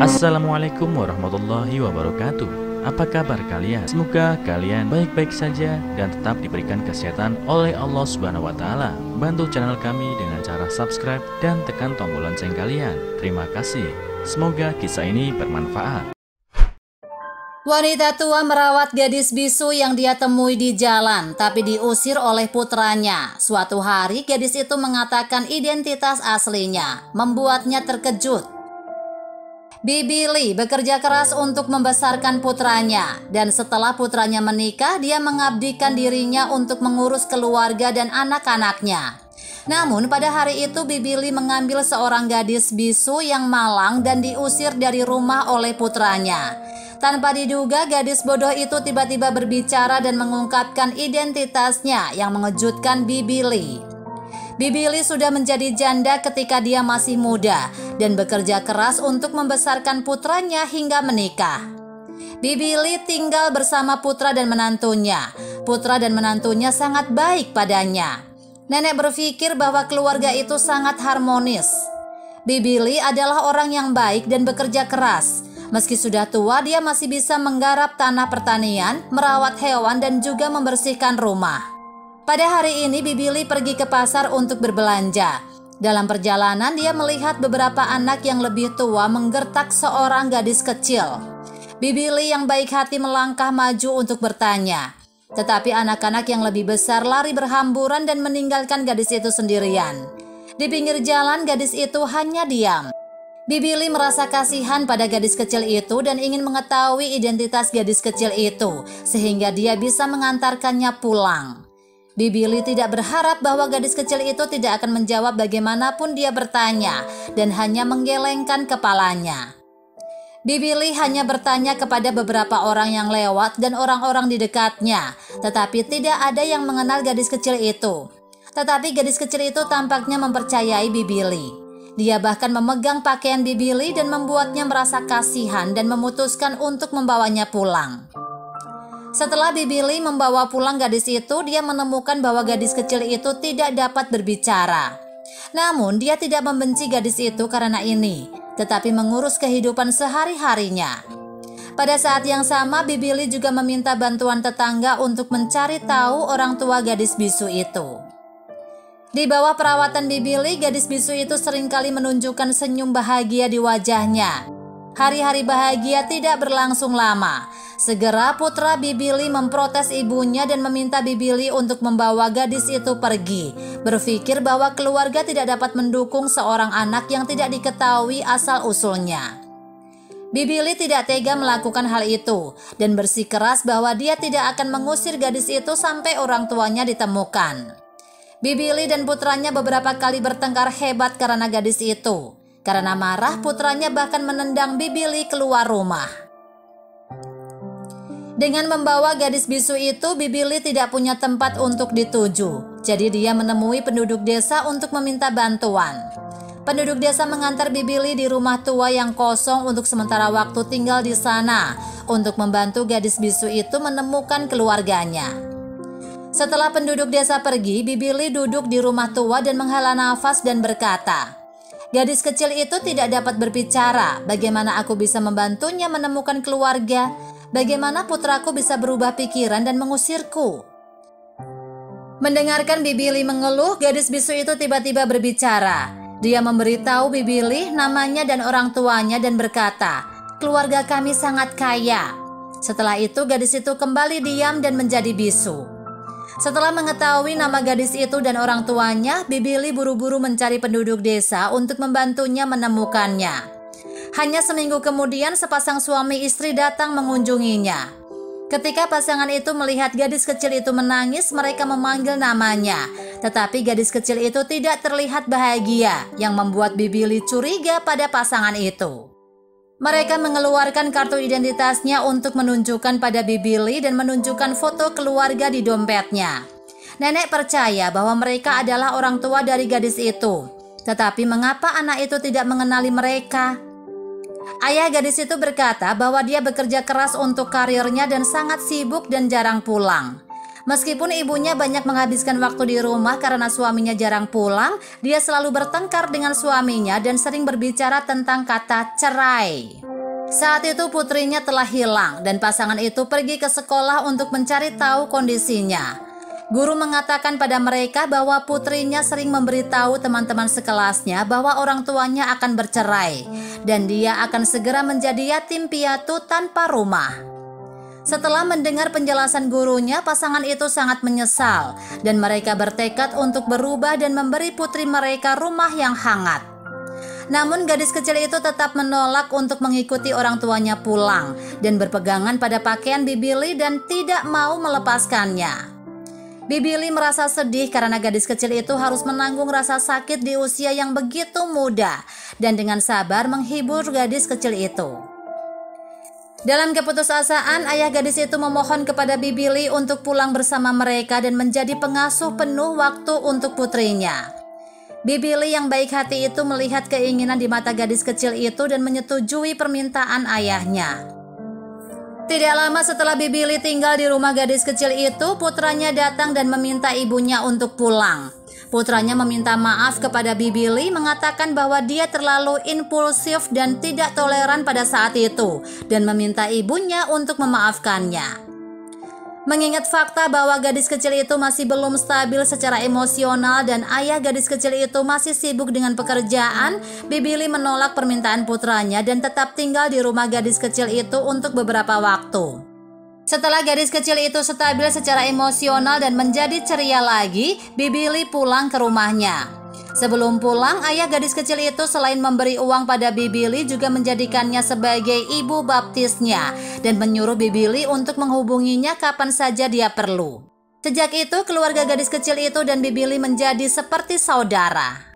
Assalamualaikum warahmatullahi wabarakatuh. Apa kabar kalian? Semoga kalian baik-baik saja dan tetap diberikan kesehatan oleh Allah Subhanahu wa Ta'ala. Bantu channel kami dengan cara subscribe dan tekan tombol lonceng kalian. Terima kasih. Semoga kisah ini bermanfaat. Wanita tua merawat gadis bisu yang dia temui di jalan, tapi diusir oleh putranya. Suatu hari, gadis itu mengatakan identitas aslinya, membuatnya terkejut. Bibi Li bekerja keras untuk membesarkan putranya, dan setelah putranya menikah, dia mengabdikan dirinya untuk mengurus keluarga dan anak-anaknya. Namun pada hari itu Bibi Li mengambil seorang gadis bisu yang malang dan diusir dari rumah oleh putranya. Tanpa diduga, gadis bodoh itu tiba-tiba berbicara dan mengungkapkan identitasnya yang mengejutkan Bibi Li. Bibi Li sudah menjadi janda ketika dia masih muda dan bekerja keras untuk membesarkan putranya hingga menikah. Bibi Li tinggal bersama putra dan menantunya. Putra dan menantunya sangat baik padanya. Nenek berpikir bahwa keluarga itu sangat harmonis. Bibi Li adalah orang yang baik dan bekerja keras. Meski sudah tua, dia masih bisa menggarap tanah pertanian, merawat hewan, dan juga membersihkan rumah. Pada hari ini, Bibi Li pergi ke pasar untuk berbelanja. Dalam perjalanan, dia melihat beberapa anak yang lebih tua menggertak seorang gadis kecil. Bibi Li yang baik hati melangkah maju untuk bertanya. Tetapi anak-anak yang lebih besar lari berhamburan dan meninggalkan gadis itu sendirian. Di pinggir jalan, gadis itu hanya diam. Bibi Li merasa kasihan pada gadis kecil itu dan ingin mengetahui identitas gadis kecil itu, sehingga dia bisa mengantarkannya pulang. Bibi Li tidak berharap bahwa gadis kecil itu tidak akan menjawab bagaimanapun dia bertanya, dan hanya menggelengkan kepalanya. Bibi Li hanya bertanya kepada beberapa orang yang lewat dan orang-orang di dekatnya, tetapi tidak ada yang mengenal gadis kecil itu. Tetapi gadis kecil itu tampaknya mempercayai Bibi Li. Dia bahkan memegang pakaian Bibi Li dan membuatnya merasa kasihan dan memutuskan untuk membawanya pulang. Setelah Bibi Li membawa pulang gadis itu, dia menemukan bahwa gadis kecil itu tidak dapat berbicara. Namun dia tidak membenci gadis itu karena ini, tetapi mengurus kehidupan sehari-harinya. Pada saat yang sama, Bibi Li juga meminta bantuan tetangga untuk mencari tahu orang tua gadis bisu itu. Di bawah perawatan Bibi Li, gadis bisu itu seringkali menunjukkan senyum bahagia di wajahnya. Hari-hari bahagia tidak berlangsung lama. Segera putra Bibi Li memprotes ibunya dan meminta Bibi Li untuk membawa gadis itu pergi. Berpikir bahwa keluarga tidak dapat mendukung seorang anak yang tidak diketahui asal-usulnya. Bibi Li tidak tega melakukan hal itu dan bersikeras bahwa dia tidak akan mengusir gadis itu sampai orang tuanya ditemukan. Bibi Li dan putranya beberapa kali bertengkar hebat karena gadis itu. Karena marah, putranya bahkan menendang Bibi Li keluar rumah. Dengan membawa gadis bisu itu, Bibi Li tidak punya tempat untuk dituju. Jadi dia menemui penduduk desa untuk meminta bantuan. Penduduk desa mengantar Bibi Li di rumah tua yang kosong untuk sementara waktu tinggal di sana untuk membantu gadis bisu itu menemukan keluarganya. Setelah penduduk desa pergi, Bibi Li duduk di rumah tua dan menghela nafas dan berkata, "Gadis kecil itu tidak dapat berbicara. Bagaimana aku bisa membantunya menemukan keluarga? Bagaimana putraku bisa berubah pikiran dan mengusirku?" Mendengarkan Bibi Li mengeluh, gadis bisu itu tiba-tiba berbicara. Dia memberitahu Bibi Li namanya dan orang tuanya dan berkata, "Keluarga kami sangat kaya." Setelah itu, gadis itu kembali diam dan menjadi bisu. Setelah mengetahui nama gadis itu dan orang tuanya, Bibi Li buru-buru mencari penduduk desa untuk membantunya menemukannya. Hanya seminggu kemudian, sepasang suami istri datang mengunjunginya. Ketika pasangan itu melihat gadis kecil itu menangis, mereka memanggil namanya. Tetapi gadis kecil itu tidak terlihat bahagia, yang membuat Bibi Li curiga pada pasangan itu. Mereka mengeluarkan kartu identitasnya untuk menunjukkan pada Bibi Li dan menunjukkan foto keluarga di dompetnya. Nenek percaya bahwa mereka adalah orang tua dari gadis itu. Tetapi mengapa anak itu tidak mengenali mereka? Ayah gadis itu berkata bahwa dia bekerja keras untuk karirnya dan sangat sibuk dan jarang pulang. Meskipun ibunya banyak menghabiskan waktu di rumah karena suaminya jarang pulang, dia selalu bertengkar dengan suaminya dan sering berbicara tentang kata cerai. Saat itu putrinya telah hilang dan pasangan itu pergi ke sekolah untuk mencari tahu kondisinya. Guru mengatakan pada mereka bahwa putrinya sering memberitahu teman-teman sekelasnya bahwa orang tuanya akan bercerai dan dia akan segera menjadi yatim piatu tanpa rumah. Setelah mendengar penjelasan gurunya, pasangan itu sangat menyesal dan mereka bertekad untuk berubah dan memberi putri mereka rumah yang hangat. Namun gadis kecil itu tetap menolak untuk mengikuti orang tuanya pulang dan berpegangan pada pakaian Bibili dan tidak mau melepaskannya. Bibili merasa sedih karena gadis kecil itu harus menanggung rasa sakit di usia yang begitu muda dan dengan sabar menghibur gadis kecil itu. Dalam keputusasaan, ayah gadis itu memohon kepada Bibili untuk pulang bersama mereka dan menjadi pengasuh penuh waktu untuk putrinya. Bibili yang baik hati itu melihat keinginan di mata gadis kecil itu dan menyetujui permintaan ayahnya. Tidak lama setelah Bibili tinggal di rumah gadis kecil itu, putranya datang dan meminta ibunya untuk pulang. Putranya meminta maaf kepada Bibili, mengatakan bahwa dia terlalu impulsif dan tidak toleran pada saat itu, dan meminta ibunya untuk memaafkannya. Mengingat fakta bahwa gadis kecil itu masih belum stabil secara emosional dan ayah gadis kecil itu masih sibuk dengan pekerjaan, Bibili menolak permintaan putranya dan tetap tinggal di rumah gadis kecil itu untuk beberapa waktu. Setelah gadis kecil itu stabil secara emosional dan menjadi ceria lagi, Bibili pulang ke rumahnya. Sebelum pulang, ayah gadis kecil itu selain memberi uang pada Bibili juga menjadikannya sebagai ibu baptisnya dan menyuruh Bibili untuk menghubunginya kapan saja dia perlu. Sejak itu, keluarga gadis kecil itu dan Bibili menjadi seperti saudara.